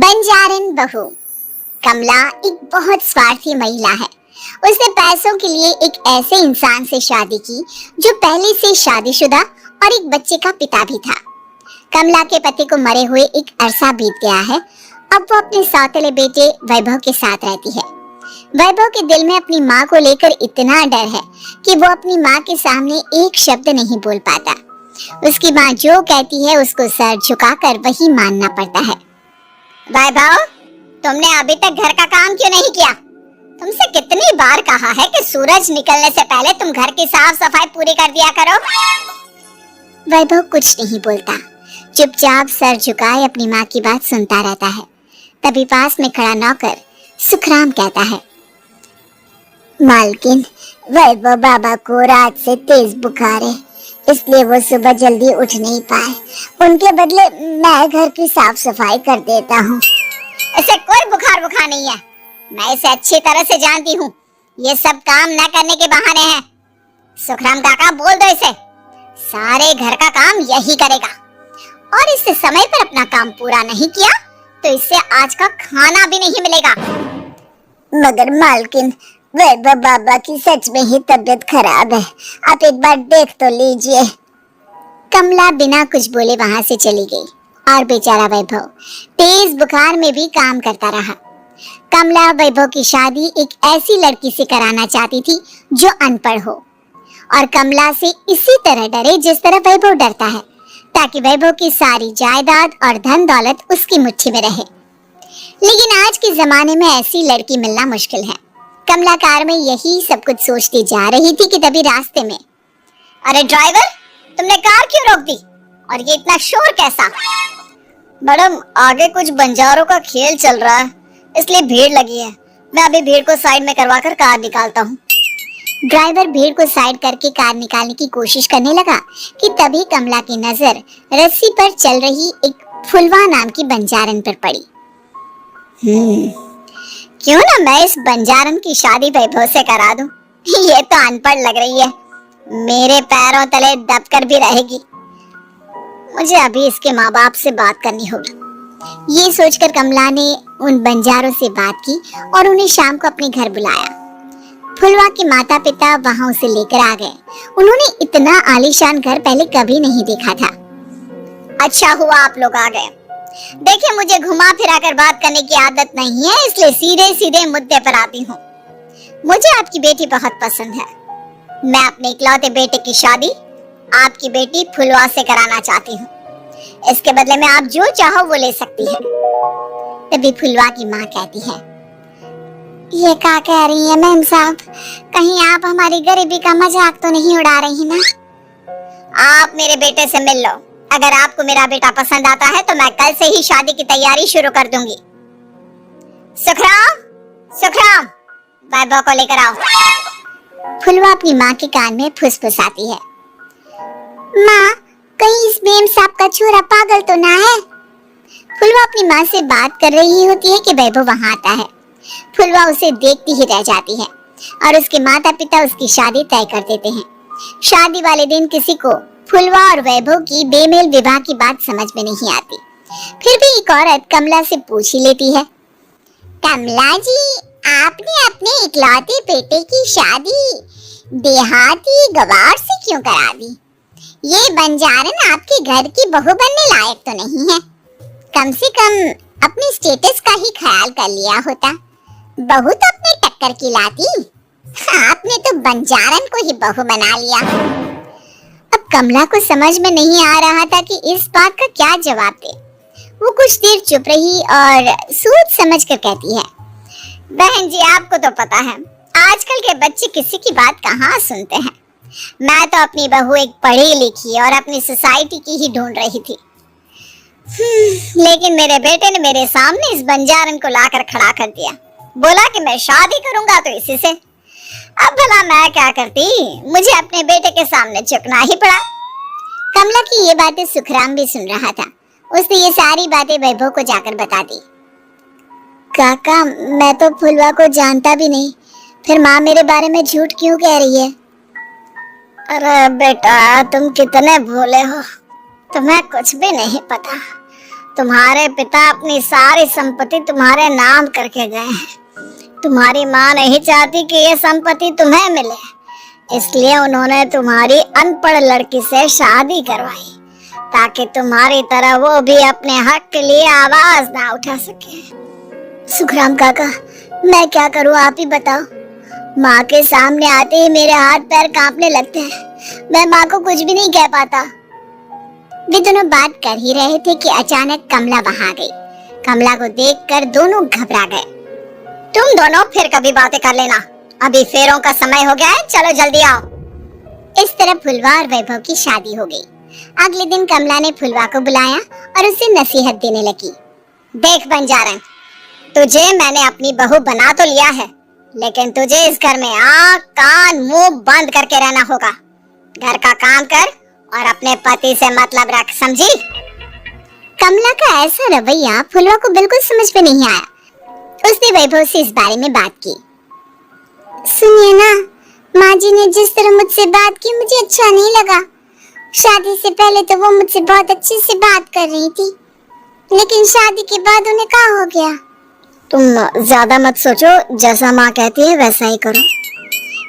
बंजारन बहू कमला एक बहुत स्वार्थी महिला है। उसने पैसों के लिए एक ऐसे इंसान से शादी की जो पहले से शादीशुदा और एक बच्चे का पिता भी था। कमला के पति को मरे हुए एक अरसा बीत गया है। अब वो अपने सौतेले बेटे वैभव के साथ रहती है। वैभव के दिल में अपनी माँ को लेकर इतना डर है कि वो अपनी माँ के सामने एक शब्द नहीं बोल पाता। उसकी माँ जो कहती है उसको सर झुकाकर वही मानना पड़ता है। वैभव, तुमने अभी तक घर का काम क्यों नहीं किया? तुमसे कितनी बार कहा है कि सूरज निकलने से पहले तुम घर की साफ सफाई पूरी कर दिया करो। वैभव कुछ नहीं बोलता, चुपचाप सर झुकाए अपनी माँ की बात सुनता रहता है। तभी पास में खड़ा नौकर सुखराम कहता है, मालकिन, वैभव बाबा को रात से तेज बुखार है, इसलिए वो सुबह जल्दी उठ नहीं पाए। उनके बदले मैं घर की साफ सफाई कर देता हूँ। इसे कोई बुखार नहीं है, मैं इसे अच्छी तरह से जानती हूँ। ये सब काम न करने के बहाने हैं। सुखराम काका, बोल दो इसे, सारे घर का काम यही करेगा। और इससे समय पर अपना काम पूरा नहीं किया तो इससे आज का खाना भी नहीं मिलेगा। मगर मालकिन, वैभव बाबा की सच में ही तबीयत खराब है, आप एक बार देख तो लीजिए। कमला बिना कुछ बोले वहां से चली गई और बेचारा वैभव तेज बुखार में भी काम करता रहा। कमला वैभव की शादी एक ऐसी लड़की से कराना चाहती थी जो अनपढ़ हो और कमला से इसी तरह डरे जिस तरह वैभव डरता है, ताकि वैभव की सारी जायदाद और धन दौलत उसकी मुट्ठी में रहे। लेकिन आज के जमाने में ऐसी लड़की मिलना मुश्किल है। कमला कार में यही सब कुछ सोचती जा रही थी कि तभी रास्ते में, अरे ड्राइवर, तुमने कार क्यों रोक दी? और ये इतना शोर कैसा? मैडम, आगे कुछ बंजारों का खेल चल रहा है, इसलिए भीड़ लगी है। मैं अभी भीड़ को साइड में करवाकर कार निकालता हूँ। ड्राइवर भीड़ को साइड करके कार निकालने की कोशिश करने लगा कि तभी कमला की नजर रस्सी पर चल रही एक फुलवा नाम की बंजारन पर पड़ी। क्यों ना मैं इस बंजारन की शादी वैभव से करा दूं? ये तो अनपढ़ लग रही है, मेरे पैरों तले दबकर भी रहेगी। मुझे अभी इसके माँ बाप से बात करनी होगी। ये सोचकर कमला ने उन बंजारों से बात की और उन्हें शाम को अपने घर बुलाया। फुलवा के माता पिता वहां उसे लेकर आ गए। उन्होंने इतना आलीशान घर पहले कभी नहीं देखा था। अच्छा हुआ आप लोग आ गए। देखिए, मुझे घुमा फिरा कर बात करने की आदत नहीं है, इसलिए सीधे सीधे मुद्दे पर आती हूँ। मुझे आपकी बेटी बहुत पसंद है। मैं अपने इकलौते बेटे की शादी आपकी बेटी फुलवा से कराना चाहती हूँ। इसके बदले में आप जो चाहो वो ले सकती है। तभी फुलवा की माँ कहती है, ये क्या कह रही है मैम साहब? कहीं आप हमारी गरीबी का मजाक तो नहीं उड़ा रही ना? आप मेरे बेटे से मिल लो। अगर आपको मेरा बेटा पसंद आता है तो मैं कल से ही शादी की तैयारी शुरू कर दूंगी। सुखराम, सुखराम, वैभव को लेकर आओ। फुलवा अपनी माँ के कान में फुसफुसाती है, माँ, कहीं इस मेम साहब का छोरा पागल तो ना है? फुलवा अपनी माँ से बात कर रही होती है कि वैभव वहां आता है। फुलवा उसे देखती ही रह जाती है और उसके माता पिता उसकी शादी तय कर देते हैं। शादी वाले दिन किसी को फुलवा और वैभव की बेमेल विवाह की बात समझ में नहीं आती। फिर भी एक औरत कमला से पूछ ही लेती है, कमला जी, आपने अपने इकलौते बेटे की शादी देहाती गवार से क्यों करा दी? ये बंजारन आपके घर की बहू बनने लायक तो नहीं है। कम से कम अपने स्टेटस का ही ख्याल कर लिया होता। बहू तो अपने टक्कर की लाती। आपने तो बंजारन को ही बहू बना लिया। अब कमला को समझ में नहीं आ रहा था कि इस बात का क्या जवाब दे। वो कुछ देर चुप रही और सोच समझ कर कहती है, बहन जी, आपको तो पता है आजकल के बच्चे किसी की बात कहाँ सुनते हैं। मैं तो अपनी बहू एक पढ़ी लिखी और अपनी सोसाइटी की ही ढूंढ रही थी। लेकिन मेरे बेटे ने मेरे सामने इस बंजारन को लाकर खड़ा कर दिया। बोला कि मैं शादी करूंगा तो इसी से। अब भला मैं क्या करती? मुझे अपने बेटे के सामने झुकना ही पड़ा। कमला की ये बातें सुखराम भी सुन रहा था। उसने ये सारी बातें वैभव को जाकर बता दी। काका, मैं तो फुलवा को जानता भी नहीं, फिर माँ मेरे बारे में झूठ क्यों कह रही है? अरे बेटा, तुम कितने भोले हो, तुम्हें कुछ भी नहीं पता। तुम्हारे पिता अपनी सारी संपत्ति तुम्हारे नाम करके गए हैं। तुम्हारी माँ नहीं चाहती कि ये संपत्ति तुम्हें मिले, इसलिए उन्होंने तुम्हारी अनपढ़ लड़की से शादी करवाई ताकि तुम्हारी तरह वो भी अपने हक के लिए आवाज ना उठा सके। सुखराम काका, मैं क्या करूं, आप ही बताओ। माँ के सामने आते ही मेरे हाथ पैर कांपने लगते हैं। मैं माँ को कुछ भी नहीं कह पाता। वे दोनों बात कर ही रहे थे कि अचानक कमला वहां आ गई। कमला को देखकर दोनों घबरा गए। तुम दोनों फिर कभी बातें कर लेना, अभी फेरों का समय हो गया है, चलो जल्दी आओ। इस तरह फुलवा और वैभव की शादी हो गई। अगले दिन कमला ने फुलवा को बुलाया और उसे नसीहत देने लगी। देख बंजारन, तुझे मैंने अपनी बहू बना तो लिया है, लेकिन तुझे इस घर में आँख कान मुंह बंद करके रहना होगा। घर का काम कर और अपने पति से मतलब रख, समझी? कमला का ऐसा रवैया फुलवा को बिल्कुल समझ में नहीं आया। उसने वैभव से इस बारे में बात की। सुनिए ना, माँ जी ने जिस तरह मुझसे बात की मुझे अच्छा नहीं लगा। शादी से पहले तो वो मुझसे बहुत अच्छे से बात कर रही थी, लेकिन शादी के बाद उन्हें क्या हो गया? तुम ज्यादा मत सोचो, जैसा माँ कहती है वैसा ही करो।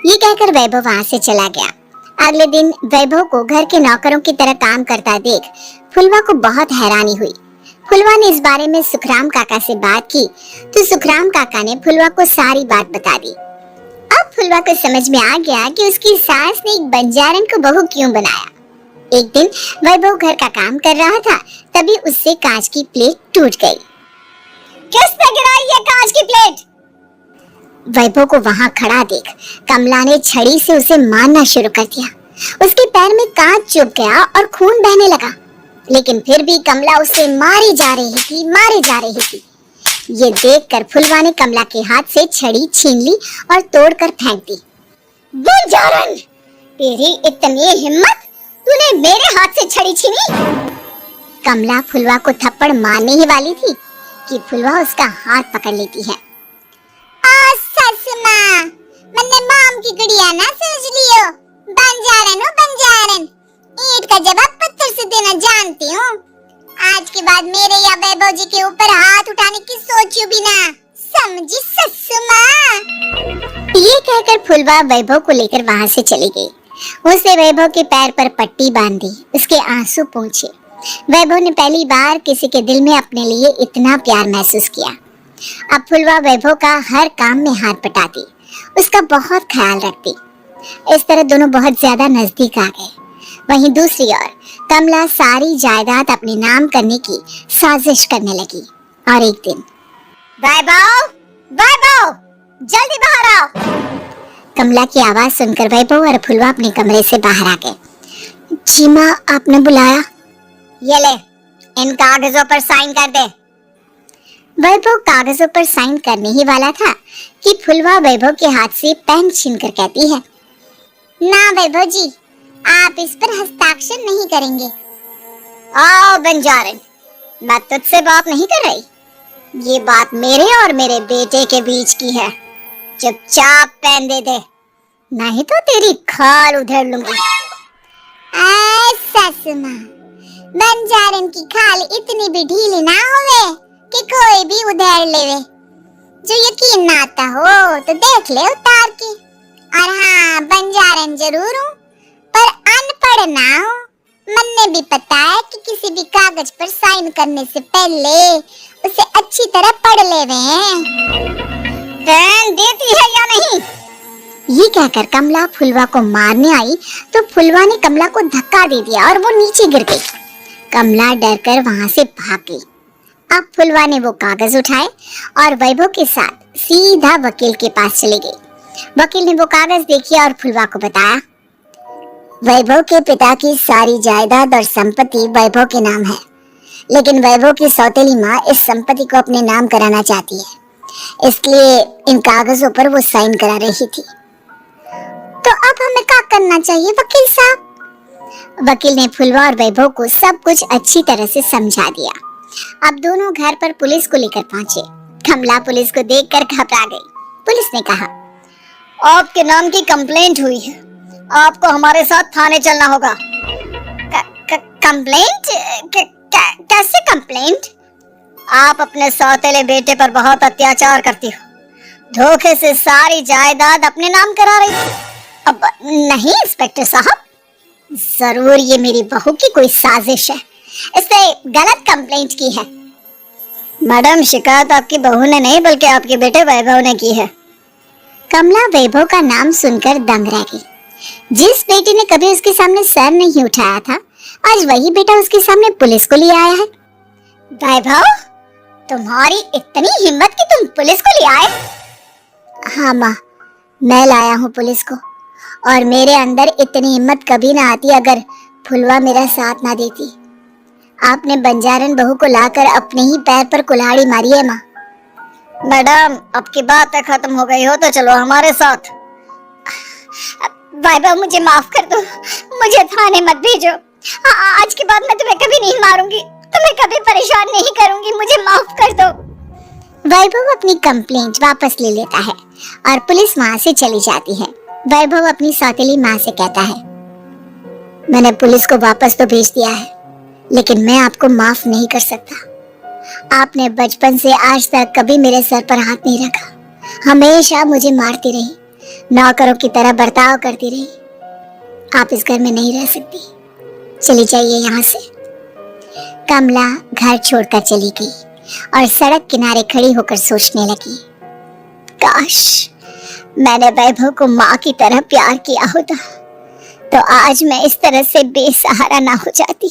ये कहकर वैभव वहाँ से चला गया। अगले दिन वैभव को घर के नौकरों की तरह काम करता देख फुलवा को बहुत हैरानी हुई। फुलवा ने इस बारे में सुखराम काका से बात की तो सुखराम काका ने फुलवा को सारी बात बता दी। अब फुलवा को समझ में आ गया कि उसकी सास ने एक बंजारन को बहू क्यों बनाया। एक दिन वैभव घर का काम कर रहा था, तभी उससे कांच की प्लेट टूट गई। किसने गिराई ये कांच की प्लेट? वैभव को वहां खड़ा देख कमला ने छड़ी से उसे मारना शुरू कर दिया। उसके पैर में कांच चुभ गया और खून बहने लगा, लेकिन फिर भी कमला उसे मारी जा रही थी। ये देखकर फुलवा ने कमला के हाथ से छड़ी छीन ली और तोड़कर फेंक दी। बंजारन, तेरी इतनी हिम्मत, तूने मेरे हाथ से छड़ी छीनी? कमला फुलवा को थप्पड़ मारने ही वाली थी कि फुलवा उसका हाथ पकड़ लेती है। ससुमा, मैंने माम की गुड़िया ना समझ लियो। बंजारन, ईंट का जवाब पत्थर से देना जानती हूँ। आज के बाद मेरे या वैभव जी के ऊपर हाथ उठाने की सोचो भी ना, समझी ससुमा? ये कहकर फुलवा वैभव को लेकर वहाँ से चली गई। उसने वैभव के पैर पर पट्टी बांधी, उसके आंसू पोंछे। वैभव ने पहली बार किसी के दिल में अपने लिए इतना प्यार महसूस किया। अब फुलवा वैभव का हर काम में हाथ बटाती, उसका बहुत ख्याल रखती। इस तरह दोनों बहुत ज्यादा नजदीक आ गए। वहीं दूसरी ओर कमला सारी जायदाद अपने नाम करने की साजिश करने लगी। और एक दिन, वैभव, जल्दी बाहर आओ। कमला की आवाज सुनकर वैभव और फुलवा अपने कमरे से बाहर आ गए। जी माँ, आपने बुलाया? ये ले, इन कागजों पर साइन कर दे। वैभव कागजों पर साइन करने ही वाला था कि फुलवा वैभव के हाथ से पेन छीनकर कहती है, ना वैभव जी, आप इस पर हस्ताक्षर नहीं करेंगे। आओ बंजारन, मैं तुझसे बात नहीं कर रही, ये बात मेरे और मेरे बेटे के बीच की है। चुपचाप पेन दे दे, नहीं तो तेरी खाल उधेड़ लूंगी। ससुमा, बंजारन की खाल इतनी भी ढीली ना होवे कि कोई भी उधेड़ लेवे। जो यकीन ना आता हो तो देख ले उतार के। और हाँ, बंजारन जरूर हूँ, पर अनपढ़ ना हूँ। मन्ने भी पता है कि किसी भी कागज पर साइन करने से पहले उसे अच्छी तरह पढ़ लेवे। पेन देती है या नहीं? ये कहकर कमला फुलवा को मारने आई तो फुलवा ने कमला को धक्का दे दिया और वो नीचे गिर गई। कमला डरकर वहां से भाग गई। अब फुलवा ने वो कागज उठाए और वैभव के साथ सीधा वकील के पास चले गई। वकील ने वो कागज देखे और फुलवा को बताया, वैभव के पिता की सारी जायदाद और संपत्ति वैभव के नाम है, लेकिन वैभव की सौतेली माँ इस संपत्ति को अपने नाम कराना चाहती है, इसलिए इन कागजों पर वो साइन करा रही थी। तो अब हमें क्या करना चाहिए वकील साहब? वकील ने फुलवा और वैभव को सब कुछ अच्छी तरह से समझा दिया। अब दोनों घर पर पुलिस को लेकर पहुंचे। कमला पुलिस को देखकर घबरा गई। पुलिस ने कहा, आपके नाम की कंप्लेंट हुई है, आपको हमारे साथ थाने चलना होगा। कंप्लेंट? कैसे कंप्लेंट? आप अपने सौतेले बेटे पर बहुत अत्याचार करती हो, धोखे से सारी जायदाद अपने नाम करा रही हो। अब नहीं इंस्पेक्टर साहब, जरूर ये मेरी बहू की कोई साजिश है, इसने गलत कंप्लेंट की है। मैडम, शिकायत आपकी बहू ने नहीं बल्कि आपके बेटे वैभव ने की है। कमला वैभव का नाम सुनकर दंग रह गई। जिस बेटे ने कभी उसके सामने सर नहीं उठाया था, आज वही बेटा उसके सामने पुलिस को ले आया है। वैभव, तुम्हारी इतनी हिम्मत कि तुम पुलिस को ले आए? हाँ माँ, मैं लाया हूँ पुलिस को, और मेरे अंदर इतनी हिम्मत कभी ना आती अगर फुलवा मेरा साथ ना देती। आपने बंजारन बहू को लाकर अपने ही पैर पर कुल्हाड़ी मारी है माँ। मैडम, अब की बात खत्म हो गई हो तो चलो हमारे साथ। वैभव, मुझे माफ कर दो, मुझे थाने मत भेजो। आज के बाद मैं तुम्हें कभी नहीं मारूंगी, तुम्हें कभी परेशान नहीं करूंगी, मुझे माफ कर दो। वैभव अपनी कंप्लेंट वापस ले लेता है और पुलिस वहां से चली जाती है। वैभव अपनी सौतेली माँ से कहता है, मैंने पुलिस को वापस तो भेज दिया है, लेकिन मैं आपको माफ नहीं कर सकता। आपने बचपन से आज तक कभी मेरे सर पर हाथ नहीं रखा, हमेशा मुझे मारती रही, नौकरों की तरह बर्ताव करती रही। आप इस घर में नहीं रह सकती, चली जाइए यहाँ से। कमला घर छोड़कर चली गई और सड़क किनारे खड़ी होकर सोचने लगी, काश मैंने वैभव को माँ की तरह प्यार किया होता तो आज मैं इस तरह से बेसहारा ना हो जाती।